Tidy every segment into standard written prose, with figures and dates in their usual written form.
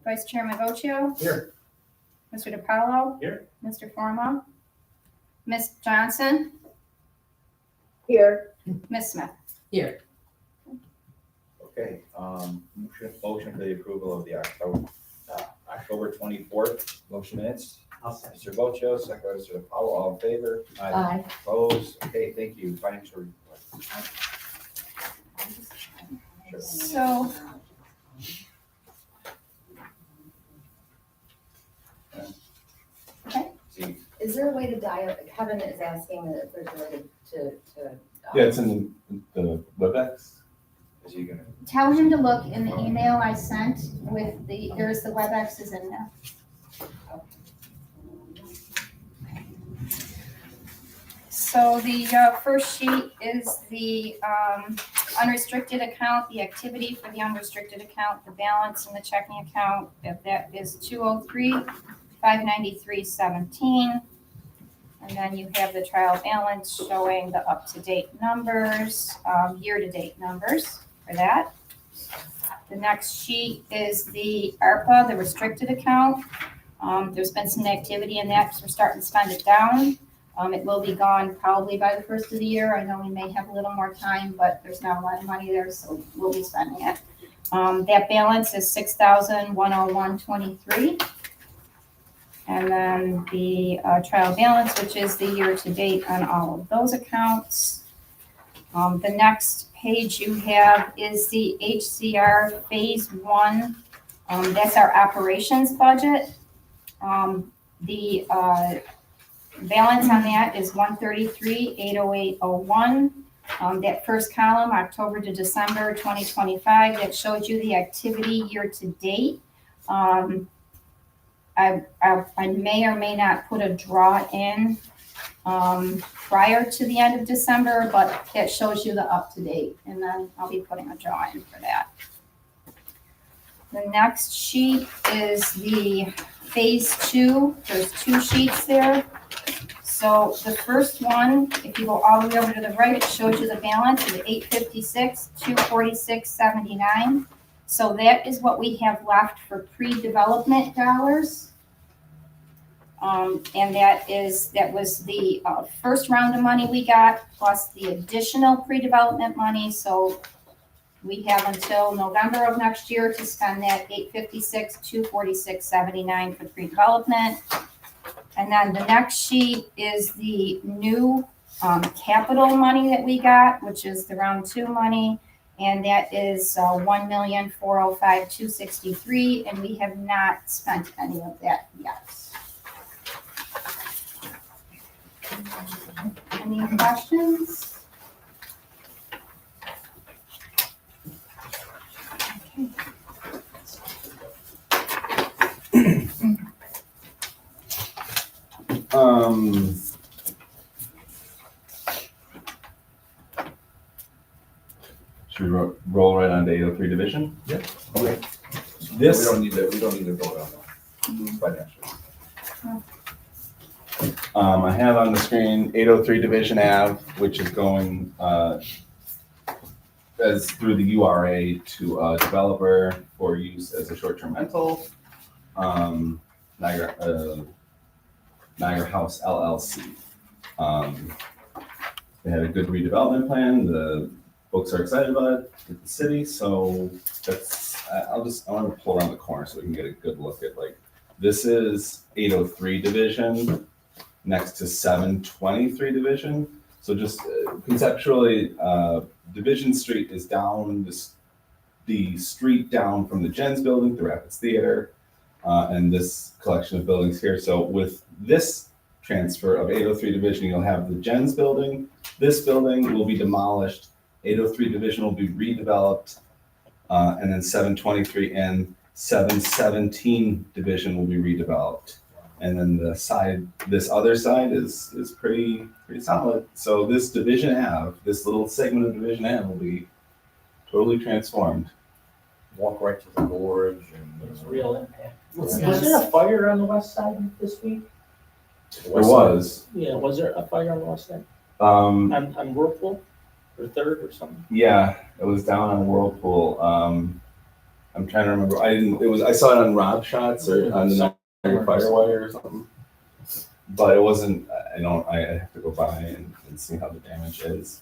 Vice Chairman Vocio, Here. Mr. DiPaolo. Here. Mr. Forma. Ms. Johnson, Here. Ms. Smith. Here. Okay, motion for the approval of the October 24th motion minutes. Mr. Vocio, second by Mr. DiPaolo, all in favor? Aye. Opposed? Okay, thank you. Financial report. Sure. So, okay, See, Is there a way to dial, Kevin is asking if there's a way to. Yeah, it's in the WebEx. is he gonna? tell him to look in the email I sent with there's the WebEx is in there. So the first sheet is the unrestricted account, the activity for the unrestricted account, the balance in the checking account, that is 203,593.17. And then you have the trial balance showing the up-to-date numbers, year-to-date numbers for that. The next sheet is the ARPA, the restricted account. There's been some activity in that because we're starting to spend it down. It will be gone probably by the first of the year. I know we may have a little more time, but there's not a lot of money there, so we'll be spending it. That balance is $6,101.23. And then the trial balance, which is the year-to-date on all of those accounts. The next page you have is the HCR Phase 1. That's our operations budget. The balance on that is $133,808.01. That first column, October to December 2025, that shows you the activity year-to-date. I may or may not put a draw in prior to the end of December, but that shows you the up-to-date, and then I'll be putting a draw in for that. The next sheet is the Phase 2. There's 2 sheets there. So the first one, if you go all the way over to the right, it shows you the balance of $856,246.79. So that is what we have left for pre-development dollars. And that was the first round of money we got, plus the additional pre-development money. So we have until November of next year to spend that $856,246.79 for pre-development. And then the next sheet is the new capital money that we got, which is the round 2 money. And that is $1,405,263, and we have not spent any of that yet. Any questions? Should we roll right on to 803 division? Yep. Okay. This, We don't need to vote on that. Financially. I have on the screen 803 Division Ave, which is going as through the URA to a developer for use as a short-term rental. Niagara House LLC. They had a good redevelopment plan. The folks are excited about it with the city, so that's. I want to pull around the corner so we can get a good look at this is 803 Division next to 723 Division. So just conceptually, Division Street is down the street down from the Jens building, the Rapids Theater, and this collection of buildings here. So with this transfer of 803 Division, you'll have the Jens building. This building will be demolished. 803 Division will be redeveloped, and then 723 and 717 Division will be redeveloped. And then this other side is pretty solid. So this Division Ave, this little segment of Division Ave will be totally transformed. Walk right to the gorge and. It's real impact. Was nice. there a fire on the west side this week? There was, Yeah, was there a fire on the west side? um, On Whirlpool or Third or something? yeah, it was down on Whirlpool. I'm trying to remember. I saw it on Rob Shots or on the Niagara Firewire or something. But it wasn't, I have to go by and see how the damage is.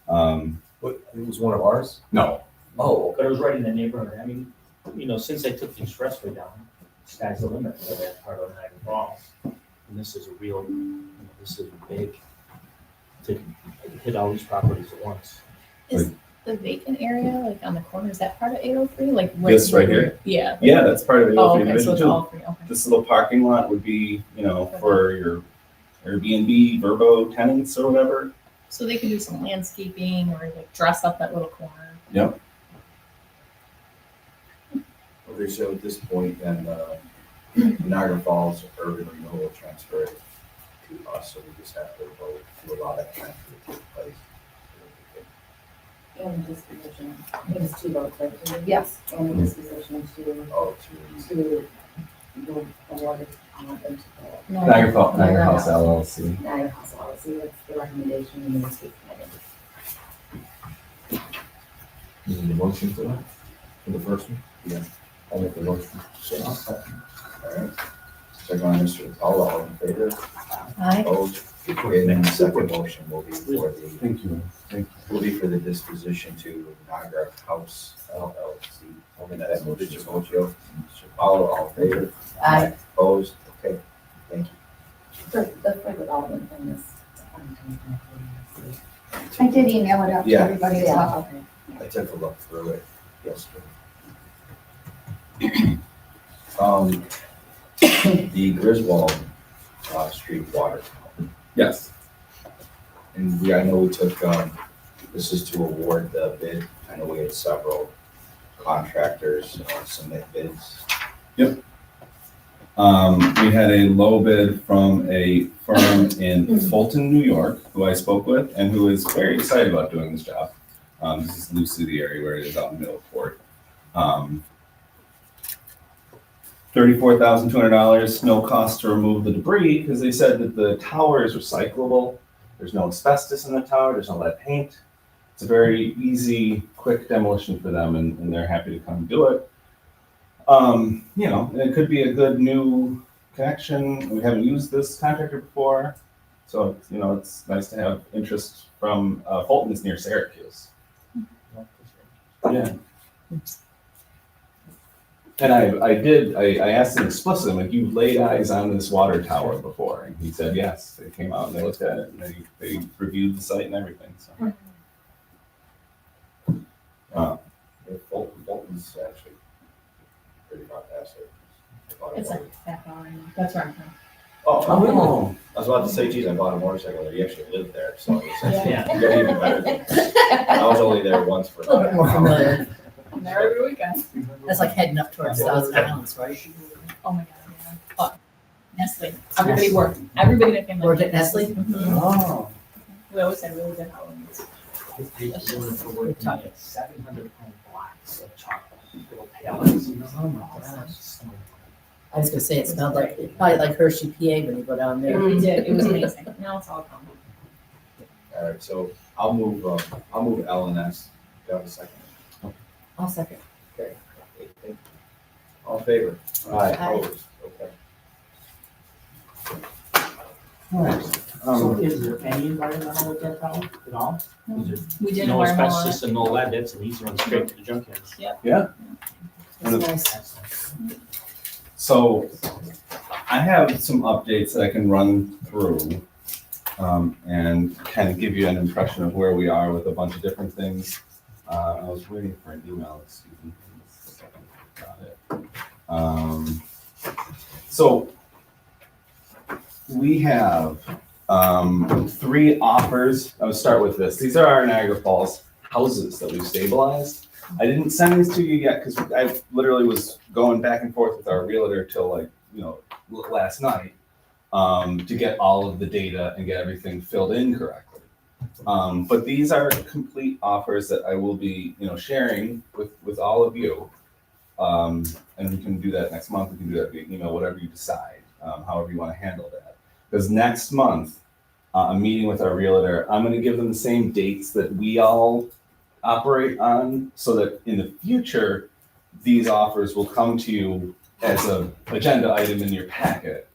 What, it was one of ours? No. Oh, But it was right in the neighborhood. I mean, since they took the expressway down, sky's the limit for that part of Niagara Falls. And this is a real, this is big to hit all these properties at once. Is the vacant area, like on the corner, is that part of 803? Like right This right here? Yeah. Yeah, that's part of the Oh, Oakland okay, so Division it's too. all three, okay. This little parking lot would be, for your Airbnb, Verbo tenants or whatever. So they could do some landscaping or like dress up that little corner. Yep. Okay, so at this point, then, Niagara Falls Urban Renewal will transfer it to us, so we just have to vote to allow that transfer to take place. And disposition, it's two votes, right? Yes. And disposition to Oh, the award into the Niagara House LLC. Niagara House LLC, that's the recommendation in the state committee. you need a motion for that? For the first one? Yeah. I'll make the motion. all right. Second by Mr. Paulo, all in favor? Aye. Opposed? Okay, then the second motion will be for the, Thank you. will be for the disposition to Niagara House LLC. Okay, that's Mr. Bocio. Mr. Paulo, all in favor? Aye. Opposed? Okay, thank you. For the further development in this. I did email it out to Yeah. everybody as well. I took a look through it yesterday. The Griswold Street water. Yes. And I know we took, this is to award the bid. I know we had several contractors submit bids. We had a low bid from a firm in Fulton, New York, who I spoke with and who is very excited about doing this job. This is loosely the area where it is out in Middleport. $34,200, no cost to remove the debris, because they said that the tower is recyclable. There's no asbestos in the tower, there's no lead paint. It's a very easy, quick demolition for them, and they're happy to come do it. And it could be a good new connection. We haven't used this contractor before, so it's nice to have interest from Fulton is near Syracuse. Yeah. And I asked him explicitly, like, you've laid eyes on this water tower before? And he said, yes. They came out and they looked at it and they reviewed the site and everything, so. Fulton's actually pretty fantastic. It's like back on, that's where I'm from. Oh, I was about to say, geez, I bought a motorcycle there. You actually lived there, so it's Yeah. you're even better than I was only there once for A little bit more about an hour. familiar. I'm there every weekend. That's like heading up towards Thousand Islands, right? Oh my God, yeah. Oh, Nestle. Everybody that came. Worked at Nestle? Mhm. Oh. We always had really good Halloweens. They doing it for working at 700-pound blocks of chocolate, little pallets. Oh my gosh. I was gonna say it smelled like, probably like Hershey, PA when you go down there. We did, it was amazing. Now it's all gone. All right, so I'll move L and S. Do you have a second? I'll second. Okay. Thank you. All in favor? Aye. Opposed? Okay. All right. So is there any environmental with that tower at all? Is there We did no environmental. asbestos and no lead? That's an easy one, straight to the junkyard. That's nice. Excellent. So I have some updates that I can run through and kind of give you an impression of where we are with a bunch of different things. I was waiting for an email, excuse me. Got it. So we have 3 offers. I'll start with this. These are our Niagara Falls houses that we've stabilized. I didn't send these to you yet because I literally was going back and forth with our realtor till last night to get all of the data and get everything filled in correctly. But these are complete offers that I will be sharing with all of you. And we can do that next month. We can do that via email, whatever you decide, however you want to handle that. Because next month, I'm meeting with our realtor. I'm going to give them the same dates that we all operate on so that in the future, these offers will come to you as an agenda item in your packet.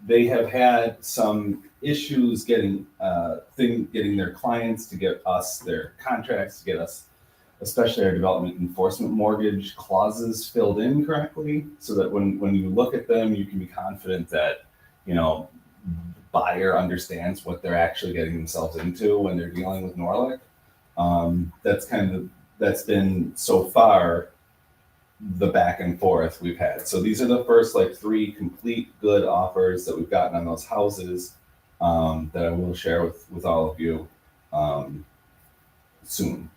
They have had some issues getting their clients to get us their contracts, to get us, especially our development enforcement mortgage clauses filled in correctly, so that when you look at them, you can be confident that, you know, the buyer understands what they're actually getting themselves into when they're dealing with Norlick. That's been so far the back and forth we've had. So these are the first like 3 complete good offers that we've gotten on those houses, that I will share with all of you soon.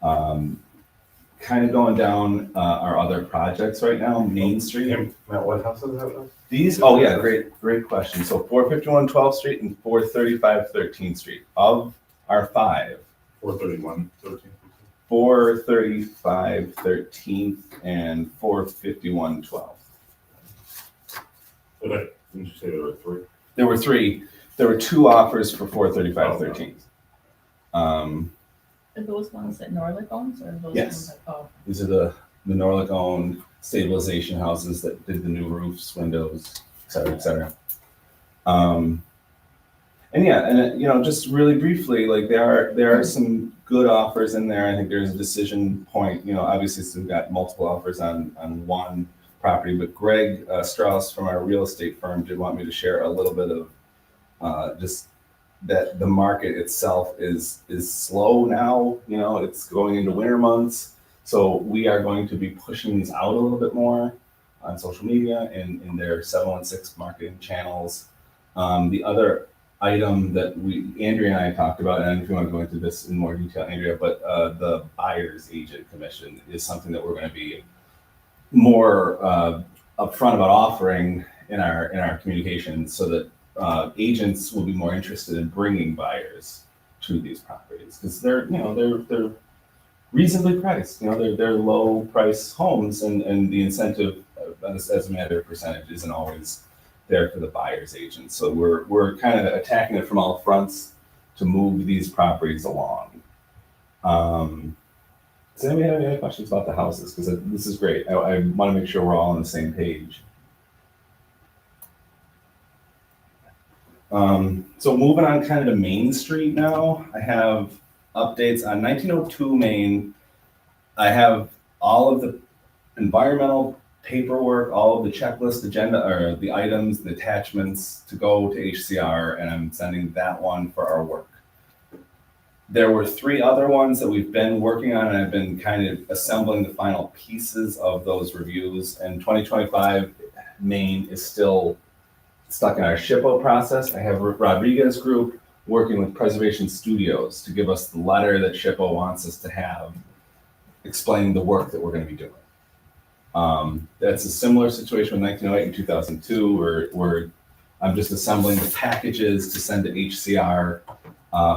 Kind of going down our other projects right now, Main Street. Matt, what house is that? These, oh yeah, great question. So 451 12th Street and 435 13th Street. Of our 5, 431, 13. 435 13th and 451 12th. Didn't you say there were 3? There were 3. There were 2 offers for 435 13th. Are those ones that Norlick owns, or are those Yes. ones that, oh, These are the Norlick owned stabilization houses that did the new roofs, windows, et cetera, et cetera. And yeah, and you know, just really briefly, like there are some good offers in there. I think there's a decision point. You know, obviously, so we've got multiple offers on one property, but Greg Strauss from our real estate firm did want me to share a little bit of just that the market itself is slow now. You know, it's going into winter months, so we are going to be pushing these out a little bit more on social media and in their 716 marketing channels. The other item that Andrea and I talked about, and if you want to go into this in more detail, Andrea, but the buyer's agent commission is something that we're going to be more upfront about offering in our communications, so that agents will be more interested in bringing buyers to these properties, because they're reasonably priced. You know, they're low price homes, and the incentive as a matter of percentage isn't always there for the buyer's agent. So we're kind of attacking it from all fronts to move these properties along. Does anybody have any questions about the houses? Because this is great. I want to make sure we're all on the same page. So moving on kind of to Main Street now, I have updates on 1902 Main. I have all of the environmental paperwork, all of the checklist agenda, or the items, the attachments to go to HCR, and I'm sending that one for our work. There were 3 other ones that we've been working on, and I've been kind of assembling the final pieces of those reviews. And 2025 Main is still stuck in our SHPO process. I have Rodriguez Group working with Preservation Studios to give us the letter that SHPO wants us to have explaining the work that we're going to be doing. That's a similar situation with 1908 and 2002, where I'm just assembling the packages to send to HCR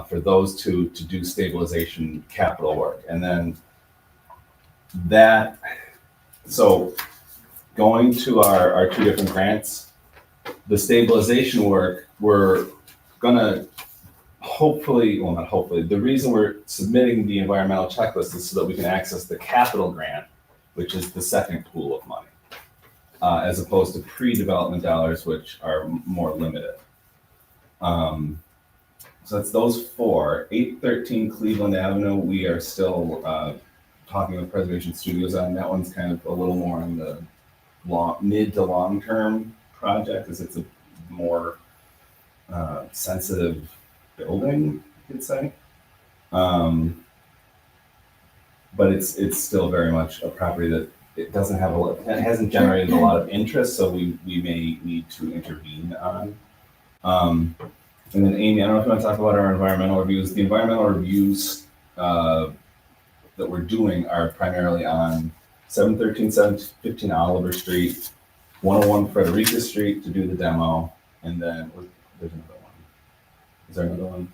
for those two to do stabilization capital work. And then so going to our 2 different grants, the stabilization work, we're gonna the reason we're submitting the environmental checklist is so that we can access the capital grant, which is the second pool of money, as opposed to pre-development dollars, which are more limited. So that's those 4. 813 Cleveland Avenue, we are still talking with Preservation Studios on. That one's kind of a little more on the mid to long-term project, because it's a more sensitive building, you could say. But it's still very much a property that it doesn't have it hasn't generated a lot of interest, so we may need to intervene on. And then Amy, I don't know if you want to talk about our environmental reviews. The environmental reviews that we're doing are primarily on 713, 715 Oliver Street, 101 Frederica Street to do the demo, and then there's another one. Is there another one?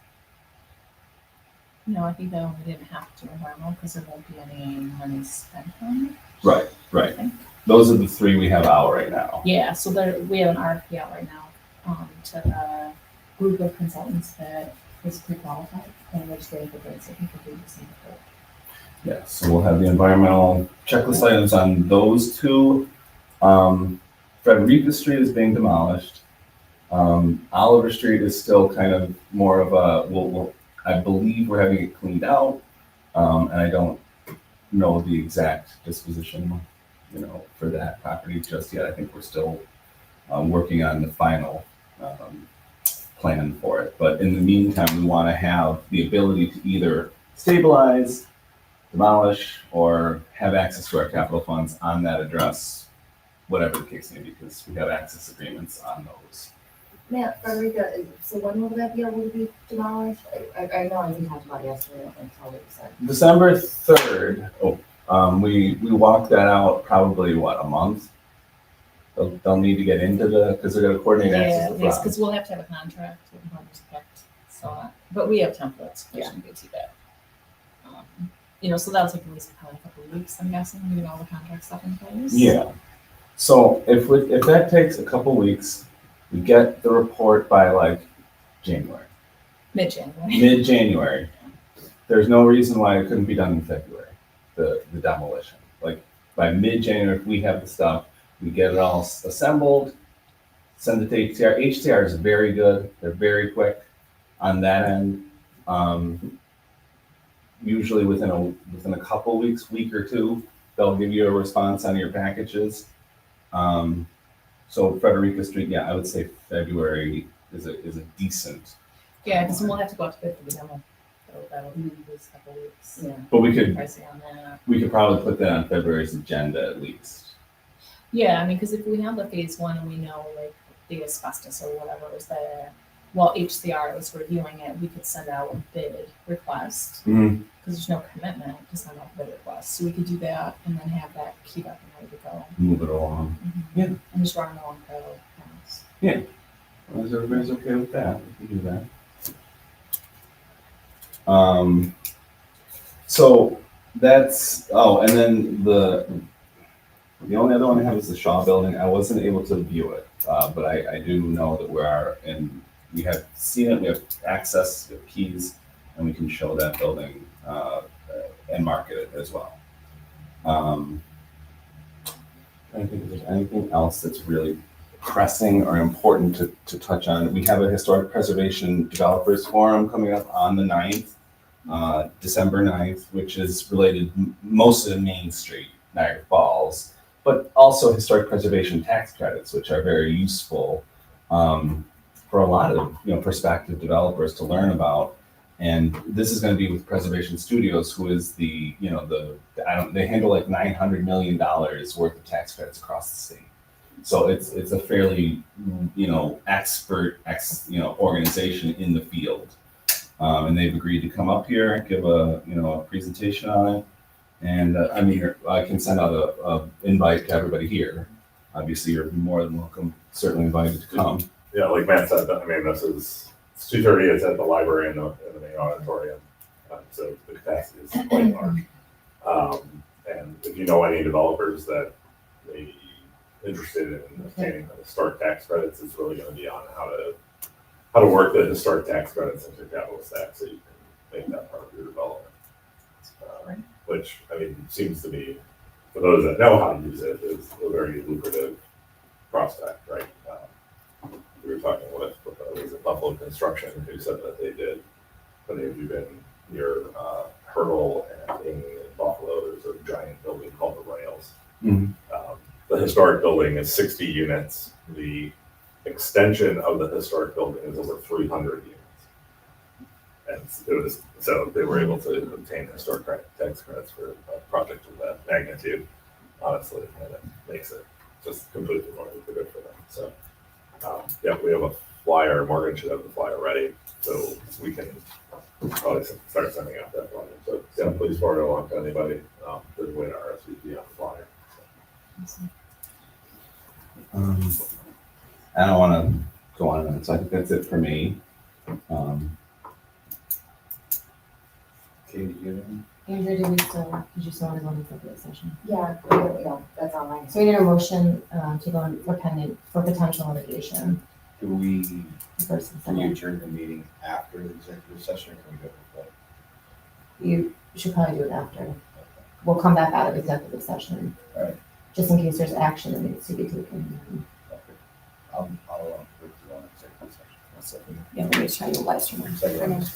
no, I think that one we didn't have to environmental because there won't be any money spent on it. Right. Those are the 3 we have out right now. Yeah, so we have an RFP out right now to a group of consultants that is pre-qualified, and which they have the rates that we could do the same before. Yeah, so we'll have the environmental checklist items on those two. Frederica Street is being demolished. Oliver Street is still kind of more of a, I believe we're having it cleaned out. And I don't know the exact disposition, for that property just yet. I think we're still working on the final plan for it. But in the meantime, we want to have the ability to either stabilize, demolish, or have access to our capital funds on that address, whatever the case may be, because we have access agreements on those. Matt, Frederica, so when will that be able to be demolished? I know we talked about it yesterday, I think, what you said. December 3rd, we walked that out probably, a month? They'll need to get into because they're gonna coordinate access Yeah, with yes, Rob. because we'll have to have a contract with whoever's picked, so, but we have templates, we shouldn't be too bad. So that'll take at least probably a couple of weeks, I'm guessing, getting all the contract stuff in place. Yeah. So if that takes a couple weeks, we get the report by January, Mid-January. mid-January. There's no reason why it couldn't be done in February, the demolition. By mid-January, if we have the stuff, we get it all assembled, send it to HCR. HCR is very good. They're very quick on that end. Usually within a couple weeks, week or two, they'll give you a response on your packages. So Frederica Street, yeah, I would say February is a decent. Yeah, because we'll have to go out to bid for the demo, so that'll be at least a couple of weeks. Yeah. But we could Pricing on that. probably put that on February's agenda at least. Yeah, I mean, because if we have the phase one and we know the asbestos or whatever was there, while HCR was reviewing it, we could send out a bid request. Mm-hmm. Because there's no commitment to send out the bid request. So we could do that and then have that keyed up and ready to go. Move it along. Yeah. And just run along parallel paths. As long as everybody's okay with that, we can do that. So that's, and then the only other one I have is the Shaw Building. I wasn't able to view it, but I do know that we have seen it, we have access, we have keys, and we can show that building and market it as well. I think if there's anything else that's really pressing or important to touch on. We have a Historic Preservation Developers Forum coming up on the 9th, December 9th, which is related mostly to Main Street, Niagara Falls, but also historic preservation tax credits, which are very useful for a lot of prospective developers to learn about. And this is going to be with Preservation Studios, who is they handle like $900 million worth of tax credits across the state. So it's a fairly expert organization in the field, and they've agreed to come up here and give a presentation on it. And I can send out a invite to everybody here. Obviously, you're more than welcome, certainly invited to come. Yeah, like Matt said, it's 2:30. It's at the library in the main auditorium, so the capacity is quite large. And if you know any developers that may be interested in obtaining the historic tax credits, it's really going to be on how to work the historic tax credits into capital stack so you can make that part of your development. Which seems to be, for those that know how to use it, is a very lucrative prospect, right? We were talking with was it Buffalo Construction, who said that they did, when they've been near Hurdle and in Buffalo, there's a giant building called the Rails. Mm-hmm. The historic building is 60 units. The extension of the historic building is over 300 units. And so they were able to obtain historic tax credits for a project of that magnitude, honestly, and it makes it just completely more lucrative for them. So, we have a flyer. Morgan should have the flyer ready, so we can probably start sending out that flyer. So, please forward it along to anybody to win RSVP on the flyer. I don't want to go on and on, so I think that's it for me. Katie, you have anything? Andrew, did you still want to go into executive session? Yeah, that's online. So we need a motion to go in for potential litigation. Do we, The first and can we second. adjourn the meeting after the executive session, or can we go before? You should probably do it after. we'll come back out of executive session. Alright. Just in case there's action that needs to be taken. Okay. I'll put you on executive session. I'll second Yeah, let me try to live stream. Second.